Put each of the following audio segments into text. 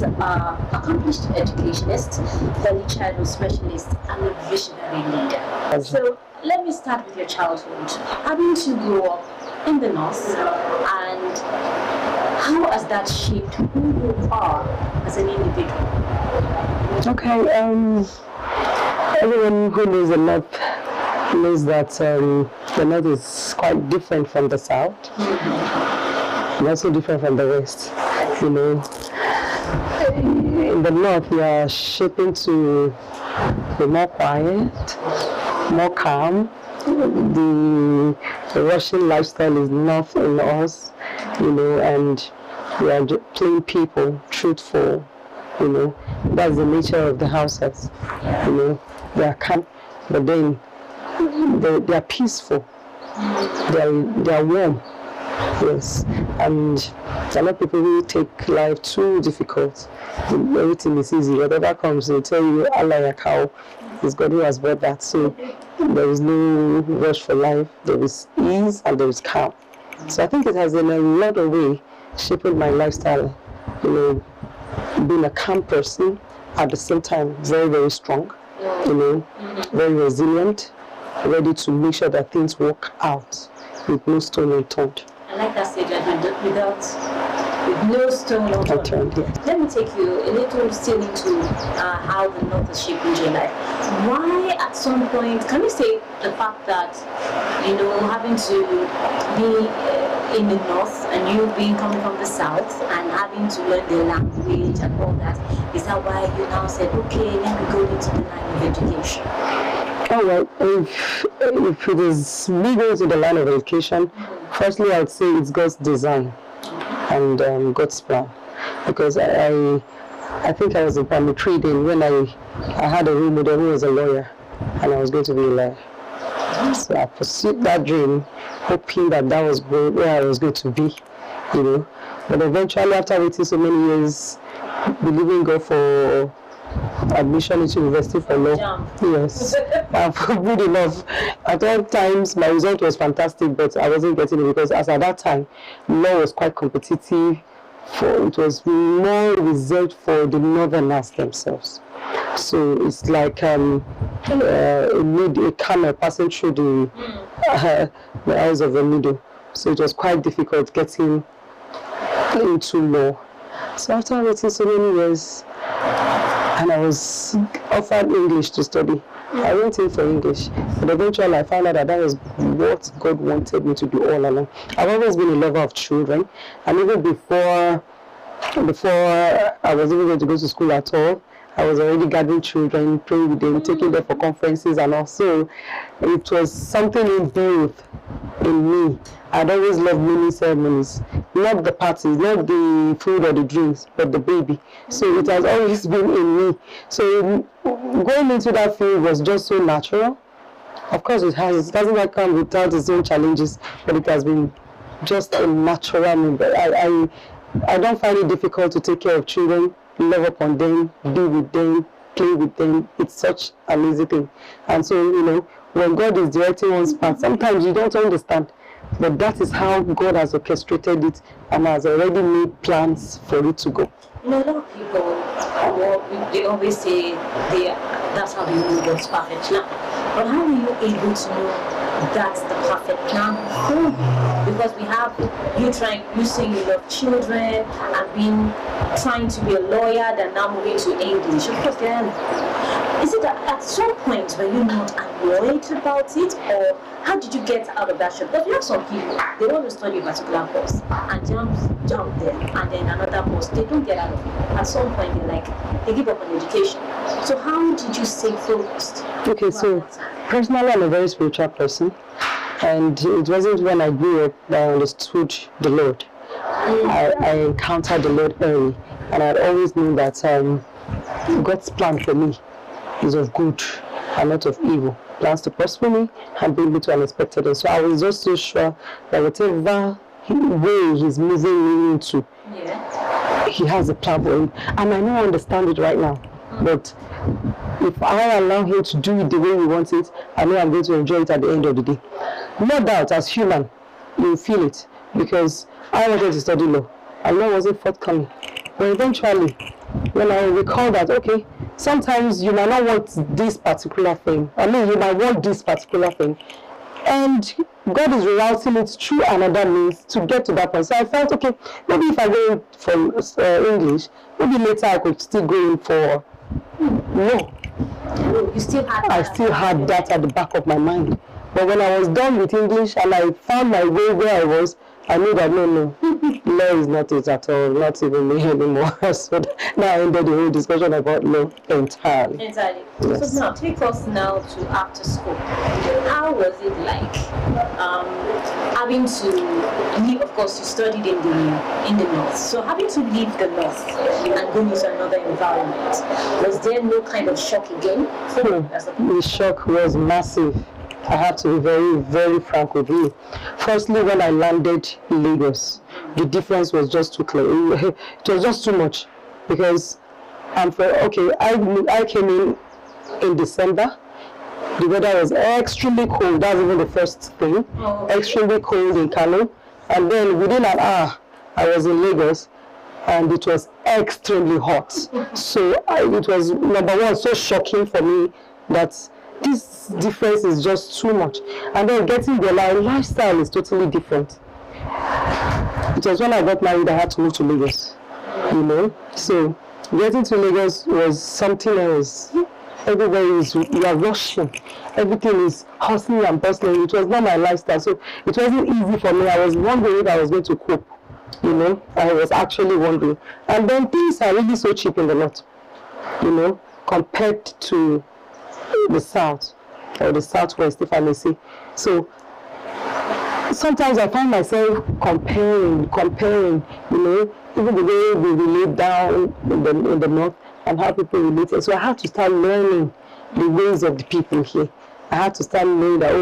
Accomplished educationist, early childhood specialist, and a visionary leader. So let me start with your childhood. Having to grow up in the north, and how has that shaped who you are as an individual? Okay, everyone who knows the north knows that the north is quite different from the south. And also different from the west. You know, in the north, we are shaping to be more quiet, more calm. The Russian lifestyle is not in us, you know, and we are plain people, truthful, you know. That's the nature of the houses, you know. They are calm, but then they are peaceful. They are warm. Yes, and a lot of people who take life too difficult. Everything is easy. Whatever comes, they tell you, Allah ya cow. It's God who has brought that. So there is no rush for life. There is ease and there is calm. So I think it has in a lot of way shaped my lifestyle. You know, being a calm person, at the same time very, very strong. You know, very resilient, ready to make sure that things work out with no stone unturned. I like that statement, with no stone unturned. Yeah. Let me take you a little still into how the north is shaping your life. Why at some point, can you say the fact that, you know, having to be in the north and you being coming from the south and having to learn the language and all that, is that why you now said, okay, let me go into the line of education? Oh, well, if it is me going to the line of education, firstly, I would say it's God's design and God's plan. Because I think I was in primary 3 then when I had a role model who was a lawyer, and I was going to be a lawyer. So I pursued that dream, hoping that that was where I was going to be, you know. But eventually, after waiting so many years, believing God for admission into university for law. Yes. Good enough. At all times, my result was fantastic, but I wasn't getting it because as at that time, law was quite competitive. It was more reserved for the northerners themselves. So it's like a camel passing through the eyes of the needle. So it was quite difficult getting into law. So after waiting so many years, and I was offered English to study. I went in for English, but eventually I found out that that was what God wanted me to do all along. I've always been a lover of children, and even before I was even going to go to school at all, I was already gathering children, praying with them, taking them for conferences, and also it was something inbuilt in me. I'd always loved mini ceremonies, not the parties, not the food or the drinks, but the baby. So it has always been in me. So going into that field was just so natural. Of course it doesn't come without its own challenges, but it has been just a natural member. I don't find it difficult to take care of children, love upon them, be with them, play with them. It's such an easy thing. And so, you know, when God is directing one's path, sometimes you don't understand. But that is how God has orchestrated it and has already made plans for it to go. You know, a lot of people, they always say that's how they know God's perfect plan. But how are you able to know that's the perfect plan for you? Because we have you saying you love children and trying to be a lawyer, then now moving to English. Of course, is it at some point were you not annoyed about it, or how did you get out of that shop? Because we have some people, they want to study a particular course and jump there, and then another course, they don't get out of it. At some point, they give up on education. So how did you stay focused? Okay, so personally, I'm a very spiritual person, and it wasn't when I grew up that I understood the Lord. I encountered the Lord early, and I always knew that God's plan for me is of good and not of evil. Plans to prosper me and bring me to unexpected. And so I was just so sure that whatever way He's moving me into, He has a plan for it. And I don't understand it right now. But if I allow Him to do it the way He wants it, I know I'm going to enjoy it at the end of the day. No doubt, as human, you feel it. Because I wanted to study law, and law wasn't forthcoming. But eventually, when I recall that, okay, sometimes you might not want this particular thing. I mean, you might want this particular thing. And God is rerouting it through another means to get to that point. So I felt, okay, maybe if I go in for English, maybe later I could still go in for law. You still had that? I still had that at the back of my mind. But when I was done with English and I found my way where I was, I knew that no, law is not it at all, not even me anymore. So now I ended the whole discussion about law entirely. Entirely. Yes. So now take us now to after school. How was it like having to leave? Of course, you studied in the north. So having to leave the north and go into another environment, was there no kind of shock again? The shock was massive. I have to be very, very frank with you. Firstly, when I landed in Lagos, the difference was just too clear. It was just too much because I came in December. The weather was extremely cold. That's even the first thing. Extremely cold in Kano. And then within an hour, I was in Lagos and it was extremely hot. So it was, number one, so shocking for me that this difference is just too much. And then getting there, lifestyle is totally different. It was when I got married, I had to move to Lagos, you know. So getting to Lagos was something else. Everywhere you are rushing. Everything is hustling and bustling. It was not my lifestyle, so it wasn't easy for me. I was wondering if I was going to cope, you know. I was actually wondering. And then things are really so cheap in the north, you know, compared to the south or the southwest, if I may say. So sometimes I find myself comparing, you know, even the way we relate down in the north and how people relate. So I have to start learning the ways of the people here. I have to start knowing that,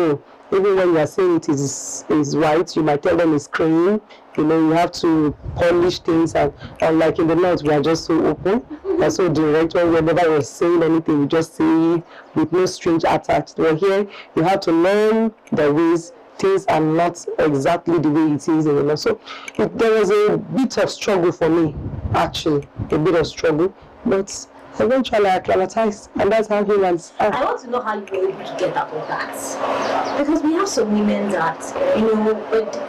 even when you are saying it is white, you might tell them it's cream. You know, you have to polish things, and like in the north, we are just so open and so direct. Whenever you're saying anything, we just say with no strings attached. Well, here, you have to learn the ways things are not exactly the way it is in the north. So there was a bit of struggle for me, actually, a bit of struggle, but eventually I acclimatized, and that's how humans are. I want to know how you were able to get out of that. Because we have some women that, you know,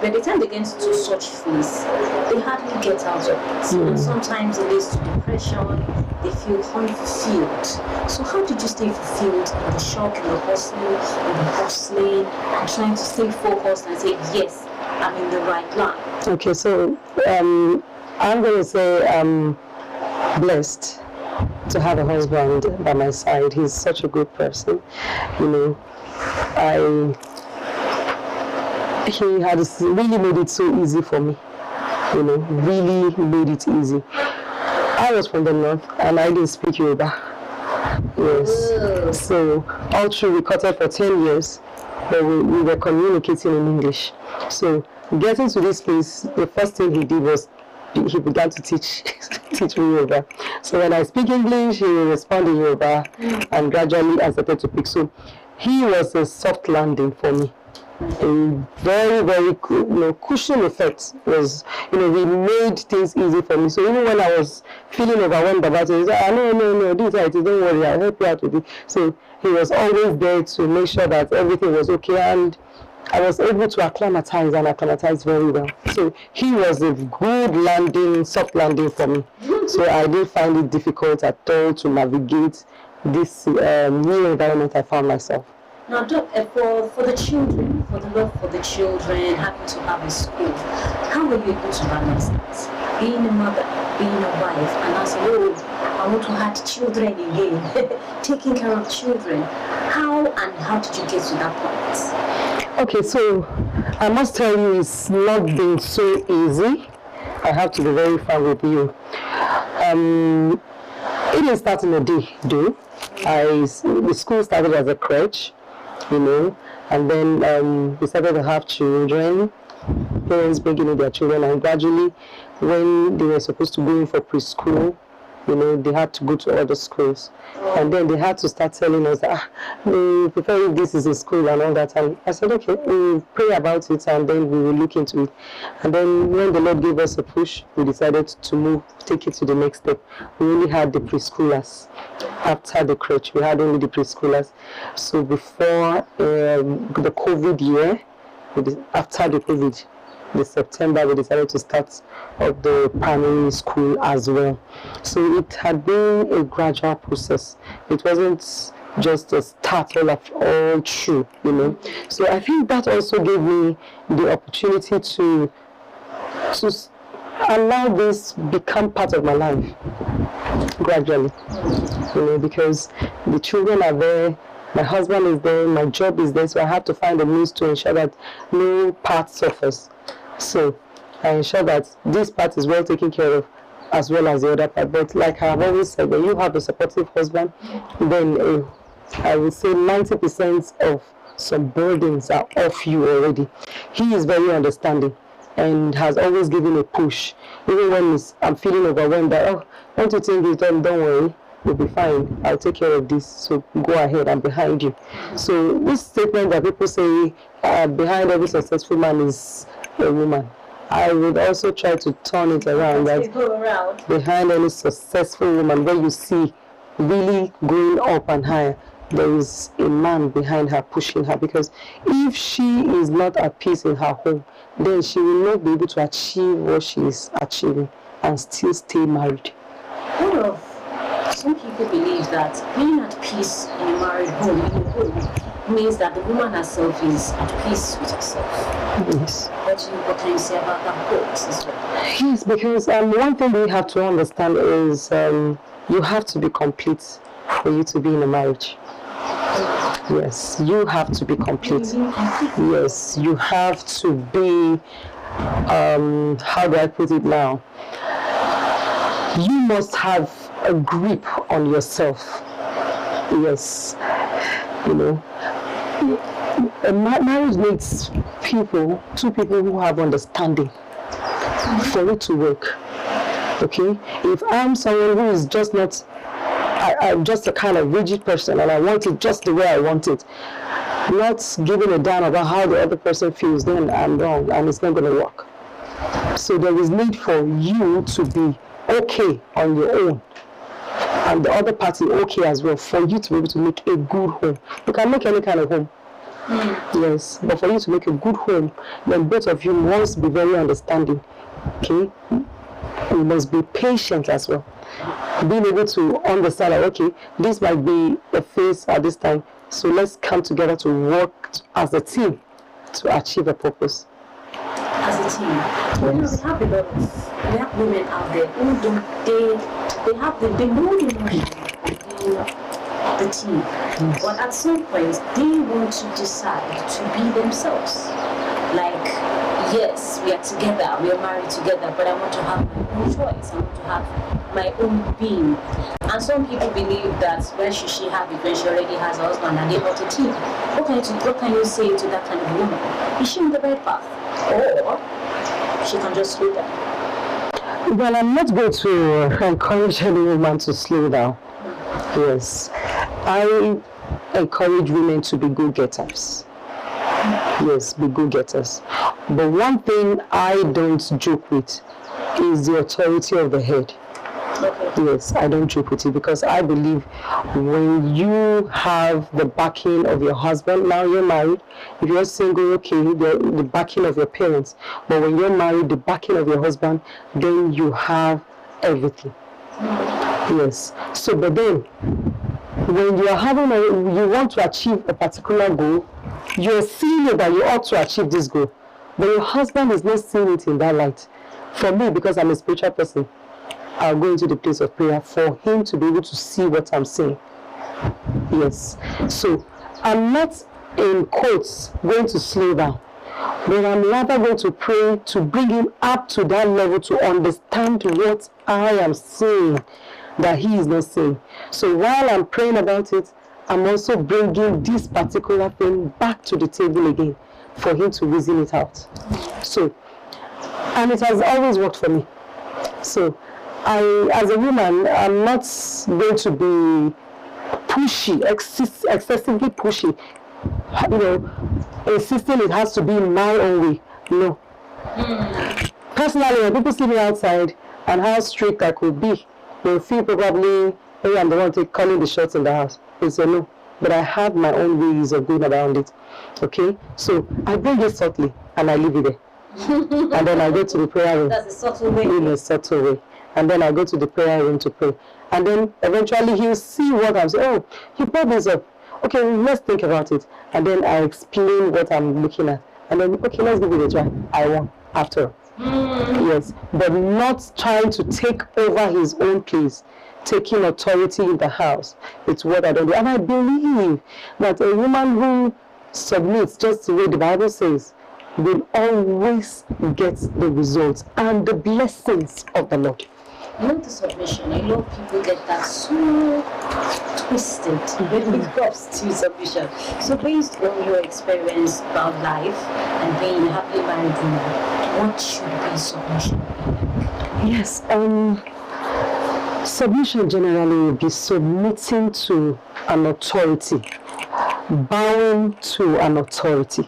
by the time they get into such phase, they hardly get out of it. And sometimes it leads to depression, they feel unfulfilled. So how did you stay fulfilled in the shock, in the hustle, in the hustling, and trying to stay focused and say, yes, I'm in the right line? Okay, so I'm going to say I'm blessed to have a husband by my side. He's such a good person, you know. He has really made it so easy for me, you know, really made it easy. I was from the north and I didn't speak Yoruba. Yes. So all through we cutted for 10 years, but we were communicating in English. So getting to this place, the first thing he did was he began to teach me Yoruba. So when I speak English, he will respond in Yoruba, and gradually I started to pick. So he was a soft landing for me. A very, very cushion effect was, you know, he made things easy for me. So even when I was feeling overwhelmed about it, he said, no, this is it, don't worry, I'll help you out with it. So he was always there to make sure that everything was okay, and I was able to acclimatize very well. So he was a good landing, soft landing for me. So I didn't find it difficult at all to navigate this new environment I found myself. Now, for the children, for the love for the children, having to have a school, how were you able to balance that? Being a mother, being a wife, and I said, I want to have children again, taking care of children. How did you get to that point? Okay, so I must tell you, it's not been so easy. I have to be very frank with you. It didn't start in a day, though. The school started as a crèche, you know, and then we started to have children, parents bringing in their children, and gradually, when they were supposed to go in for preschool, You know, they had to go to other schools. And then they had to start telling us that we prefer if this is a school and all that. And I said, okay, we'll pray about it and then we will look into it. And then when the Lord gave us a push, we decided to take it to the next step. We only had the preschoolers. After the crèche, we had only the preschoolers. So before the COVID year, after the COVID, this September, we decided to start up the primary school as well. So it had been a gradual process. It wasn't just a start all through, you know. So I think that also gave me the opportunity to allow this become part of my life gradually, you know, because the children are there, my husband is there, my job is there, so I have to find a means to ensure that no part suffers. So I ensure that this part is well taken care of as well as the other part. But like I've always said, when you have a supportive husband, then I would say 90% of some burdens are off you already. He is very understanding and has always given a push. Even when I'm feeling overwhelmed, that, don't you think it's done? Don't worry, we'll be fine. I'll take care of this. So go ahead, I'm behind you. So this statement that people say, behind every successful man is a woman, I would also try to turn it around. That behind any successful woman, where you see really going up and higher, there is a man behind her pushing her. Because if she is not at peace in her home, then she will not be able to achieve what she is achieving and still stay married. Some people believe that being at peace in a married home, in a home, means that the woman herself is at peace with herself. Yes. What can you say about that quote as well? Yes, because one thing we have to understand is you have to be complete for you to be in a marriage. Yes, you have to be complete. Yes, you have to be, how do I put it now? You must have a grip on yourself. Yes, you know, marriage needs two people who have understanding for it to work. Okay, if I'm someone who is just not, I'm just a kind of rigid person and I want it just the way I want it, not giving a damn about how the other person feels, then I'm wrong and it's not going to work. So there is need for you to be okay on your own and the other party okay as well, for you to be able to make a good home. You can make any kind of home. Yes, but for you to make a good home, then both of you must be very understanding. Okay, you must be patient as well. Being able to understand that, okay, this might be a phase at this time, so let's come together to work as a team to achieve a purpose. As a team, yes. We have women out there who they know the mind of the team, yes. But at some point they want to decide to be themselves. Like, yes, we are together, we are married together, but I want to have my own choice. I want to have my own being. And some people believe that when should she have it when she already has a husband and they want a team? What can you say to that kind of woman? Is she on the right path? Or she can just slow down? Well, I'm not going to encourage any woman to slow down. Yes, I encourage women to be go-getters. Yes, be go-getters. But one thing I don't joke with is the authority of the head. Okay. Yes, I don't joke with it because I believe when you have the backing of your husband, now you're married. If you're single, okay, the backing of your parents. But when you're married, the backing of your husband, then you have everything. Yes. So, but then, when you are you want to achieve a particular goal, you're seeing it that you ought to achieve this goal. But your husband is not seeing it in that light. For me, because I'm a spiritual person, I'll go into the place of prayer for him to be able to see what I'm saying. Yes. So I'm not, in quotes, going to slow down, but I'm rather going to pray to bring him up to that level to understand what I am saying that he is not saying. So while I'm praying about it, I'm also bringing this particular thing back to the table again for him to reason it out. So, and it has always worked for me. So as a woman, I'm not going to be pushy, excessively pushy, insisting it has to be my own way. No. Personally, when people see me outside and how strict I could be, they feel probably, hey, I'm the one calling the shots in the house. It's a no. But I have my own ways of going around it. Okay? So I bring it subtly and I leave it there. And then I go to the prayer room. That's a subtle way. In a subtle way. And then I go to the prayer room to pray. And then eventually he'll see what I'm saying. Oh, he brought this up. Okay, let's think about it. And then I explain what I'm looking at. And then, okay, let's give it a try. I won after all. Yes. But not trying to take over his own place. Taking authority in the house. It's what I don't do. And I believe that a woman who submits, just the way the Bible says, will always get the results and the blessings of the Lord. Not the submission. A lot of people get that so twisted when it comes to submission. So based on your experience about life and being a happily married woman, what should be submission? Yes, submission generally will be submitting to an authority, bowing to an authority.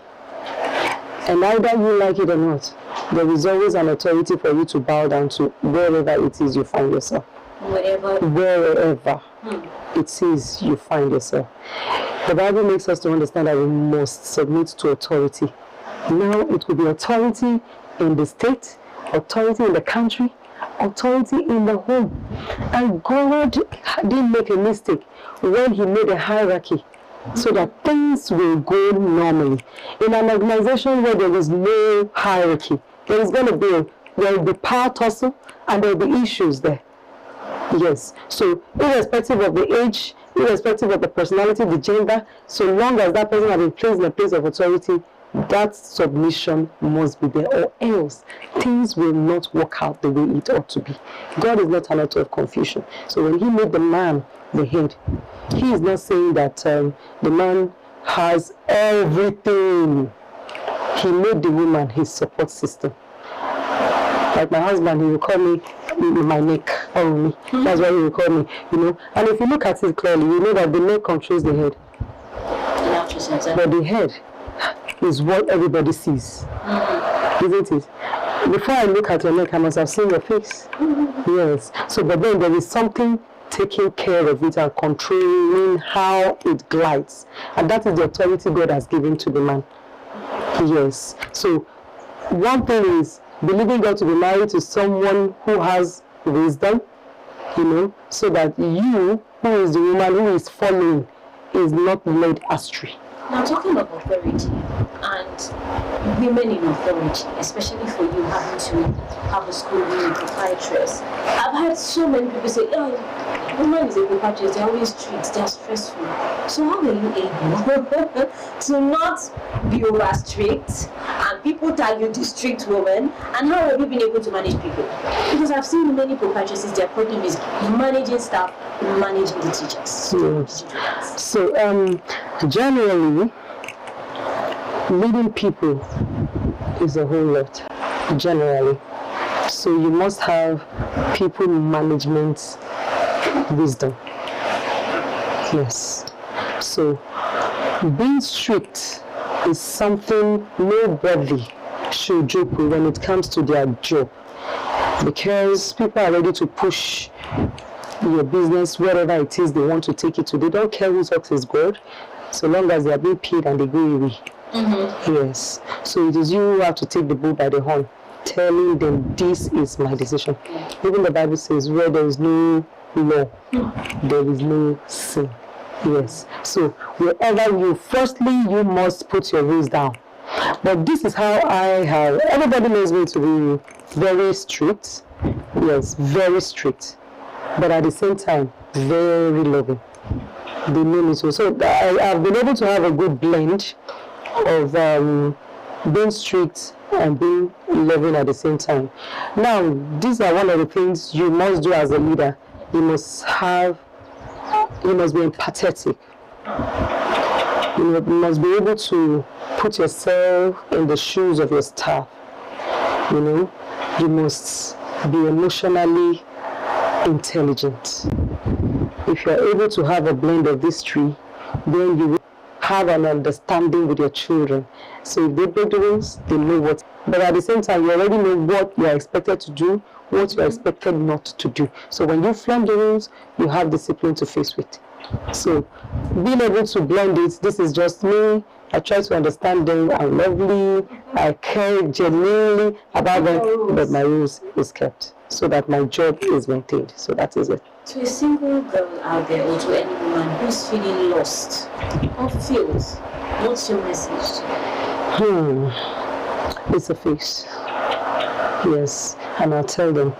And either you like it or not, there is always an authority for you to bow down to wherever it is you find yourself. Wherever it is you find yourself. The Bible makes us to understand that we must submit to authority. Now it will be authority in the state, authority in the country, authority in the home. And God didn't make a mistake when he made a hierarchy so that things will go normally. In an organization where there is no hierarchy, there will be power tussle and there will be issues there. Yes. So irrespective of the age, irrespective of the personality, the gender, so long as that person has been placed in a place of authority, that submission must be there, or else things will not work out the way it ought to be. God is not an author of confusion. So when he made the man the head, he is not saying that the man has everything. He made the woman his support system. Like my husband, he will call me my neck on me. That's why he will call me, And if you look at it clearly, you know that the neck controls the head. But the head is what everybody sees. Isn't it? Before I look at your neck, I must have seen your face. Yes. So, but then there is something taking care of it and controlling how it glides. And that is the authority God has given to the man. Yes. So, one thing is believing God to be married to someone who has wisdom, so that you, who is the woman who is following, is not led astray. Now, talking of authority and women in authority, especially for you having to have a school being a proprietress, I've heard so many people say, woman is a proprietress, they're always strict, they're stressful. So how are you able to not be over strict and people tag you the strict woman, and how have you been able to manage people? Because I've seen many proprietresses, their problem is managing staff, managing the teachers. So generally, leading people is a whole lot, generally. So you must have people management wisdom. Yes. So being strict is something nobody should joke with when it comes to their job, because people are ready to push your business wherever it is they want to take it to. They don't care whose ox is God, so long as they are being paid and they go away. Yes. So it is you who have to take the bull by the horn, telling them this is my decision. Even the Bible says where there is no law, there is no sin. Yes. So wherever you must put your ways down. But this is how I have, everybody knows me to be very strict. Yes, very strict. But at the same time, very loving. They know me so. So I've been able to have a good blend of being strict and being loving at the same time. Now, these are one of the things you must do as a leader. You must be empathetic. You must be able to put yourself in the shoes of your staff. You must be emotionally intelligent. If you're able to have a blend of these three, then you will have an understanding with your children. So if they break the rules, they know what. But at the same time, you already know what you are expected to do, what you are expected not to do. So when you flaunt the rules, you have discipline to face with. So being able to blend it, this is just me. I try to understand them. I'm lovely. I care genuinely about them, but my rules is kept so that my job is maintained. So that is it. To a single girl out there, or to any woman who's feeling lost or feels, what's your message? It's a phase. Yes, and I'll tell them.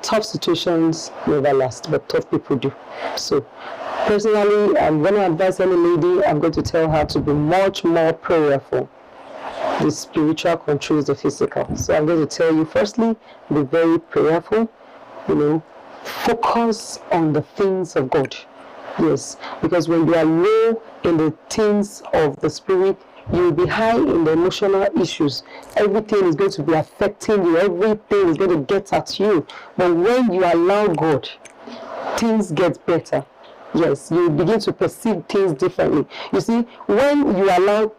Tough situations never last, but tough people do. So personally, I'm going to advise any lady, I'm going to tell her to be much more prayerful. The spiritual controls the physical. So I'm going to tell you, firstly, be very prayerful, focus on the things of God. Yes, because when you are low in the things of the spirit, you will be high in the emotional issues. Everything is going to be affecting you. Everything is going to get at you. But when you allow God, things get better. Yes, you begin to perceive things differently. You see, when you allow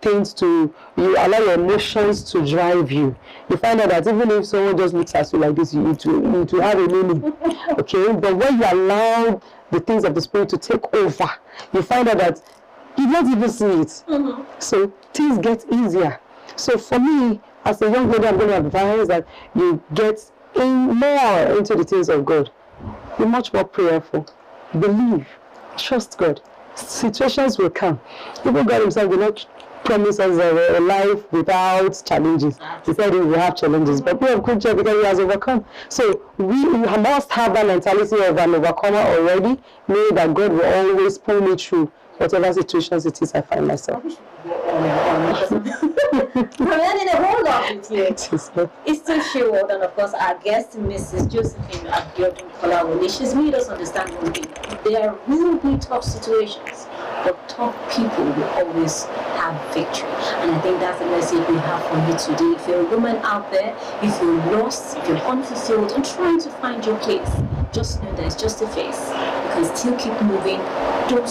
your emotions to drive you, you find out that even if someone just looks at you like this, you need to have a meaning. Okay? But when you allow the things of the spirit to take over, you find out that you don't even see it. So things get easier. So for me, as a young lady, I'm going to advise that you get in more into the things of God. Be much more prayerful. Believe. Trust God. Situations will come. Even God himself will not promise us a life without challenges. He said we will have challenges, but we have good job because he has overcome. So we must have that mentality of an overcomer already, knowing that God will always pull me through whatever situations it is I find myself. I'm learning a whole lot with you. It's still Shield, and of course our guest, Mrs. Josephine Abiodun-Kolawole. She's made us understand one thing. There will be tough situations, but tough people will always have victory. And I think that's the message we have for you today. If you're a woman out there, if you're lost, if you're unfulfilled and trying to find your place, just know that it's just a phase. You can still keep moving. Don't